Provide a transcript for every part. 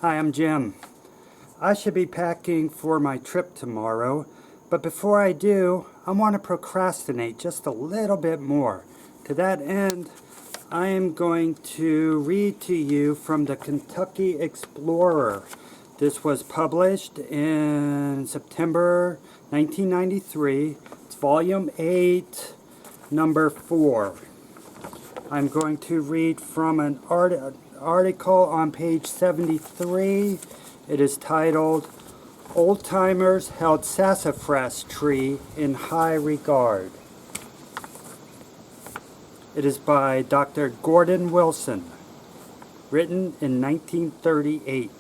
Hi, I'm Jim. I should be packing for my trip tomorrow, but before I do, I want to procrastinate just a little bit more. To that end, I am going to read to you from the Kentucky Explorer. This was published in September 1993. It's volume 8, number 4. I'm going to read from an article on page 73. It is titled, Old Timers Held Sassafras Tree in High Regard. It is by Dr. Gordon Wilson, written in 1938.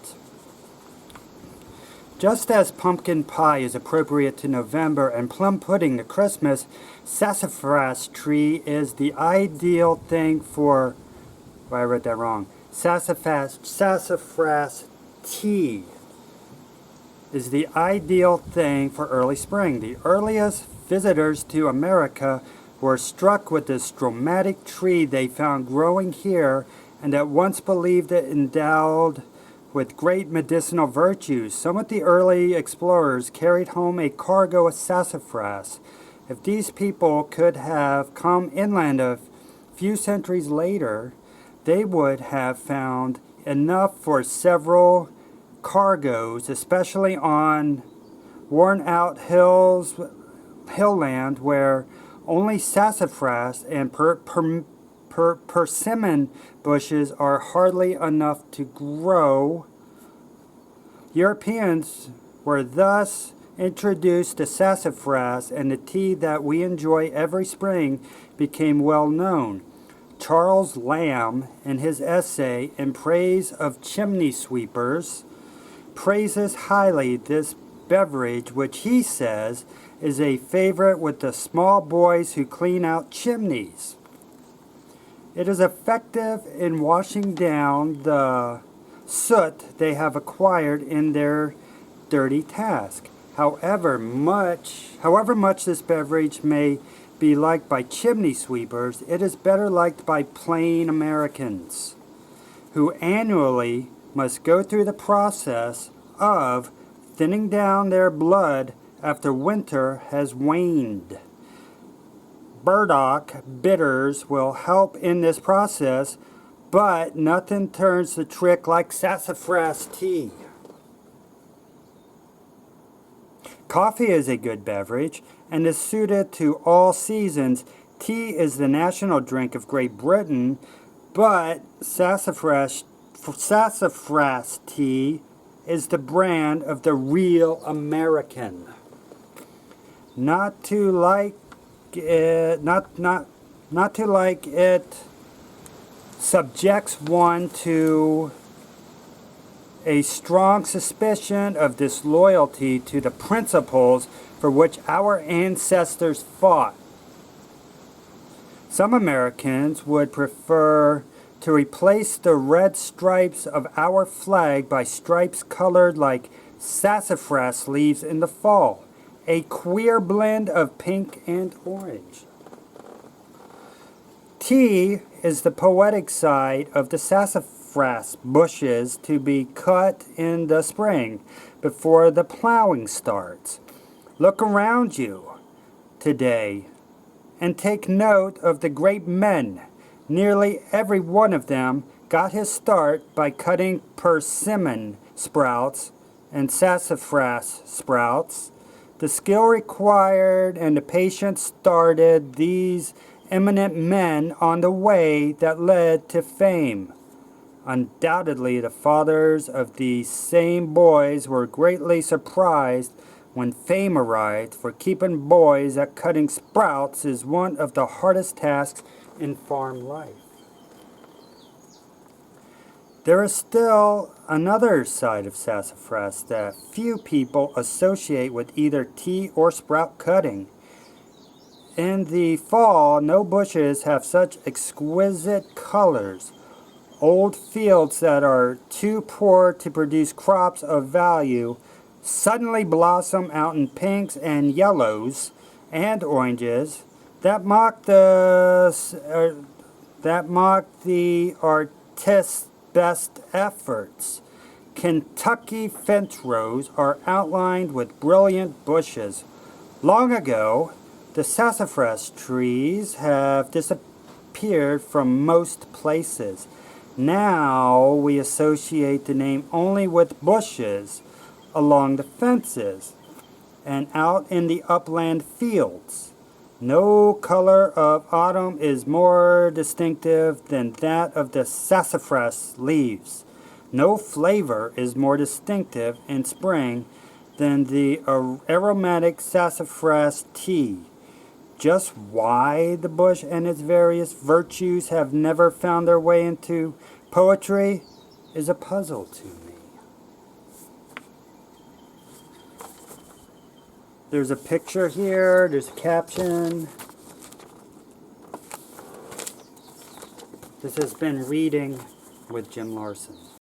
Just as pumpkin pie is appropriate to November and plum pudding to Christmas, sassafras tree is the ideal thing for, I read that wrong, sassafras tea is the ideal thing for early spring. The earliest visitors to America were struck with this dramatic tree they found growing here and at once believed it endowed with great medicinal virtues. Some of the early explorers carried home a cargo of sassafras. If these people could have come inland a few centuries later, they would have found enough for several cargoes, especially on worn-out hillland where only sassafras and persimmon bushes are hardly enough to grow. Europeans were thus introduced to sassafras, and the tea that we enjoy every spring became well known. Charles Lamb, in his essay In Praise of Chimney Sweepers, praises highly this beverage, which he says is a favorite with the small boys who clean out chimneys. It is effective in washing down the soot they have acquired in their dirty task. However much this beverage may be liked by chimney sweepers, it is better liked by plain Americans, who annually must go through the process of thinning down their blood after winter has waned. Burdock bitters will help in this process, but nothing turns the trick like sassafras tea. Coffee is a good beverage and is suited to all seasons. Tea is the national drink of Great Britain, but sassafras tea is the brand of the real American. Not to like it subjects one to a strong suspicion of disloyalty to the principles for which our ancestors fought. Some Americans would prefer to replace the red stripes of our flag by stripes colored like sassafras leaves in the fall, a queer blend of pink and orange. Tea is the poetic side of the sassafras bushes to be cut in the spring before the plowing starts. Look around you today and take note of the great men. Nearly every one of them got his start by cutting persimmon sprouts and sassafras sprouts. The skill required and the patience started these eminent men on the way that led to fame. Undoubtedly, the fathers of these same boys were greatly surprised when fame arrived, for keeping boys at cutting sprouts is one of the hardest tasks in farm life. There is still another side of sassafras that few people associate with either tea or sprout cutting. In the fall, no bushes have such exquisite colors. Old fields that are too poor to produce crops of value suddenly blossom out in pinks and yellows and oranges that mock the artist's best efforts. Kentucky fence rows are outlined with brilliant bushes. Long ago, the sassafras trees have disappeared from most places. Now we associate the name only with bushes along the fences and out in the upland fields. No color of autumn is more distinctive than that of the sassafras leaves. No flavor is more distinctive in spring than the aromatic sassafras tea. Just why the bush and its various virtues have never found their way into poetry is a puzzle to me. There's a picture here, there's a caption. This has been Reading with Jim Larsen.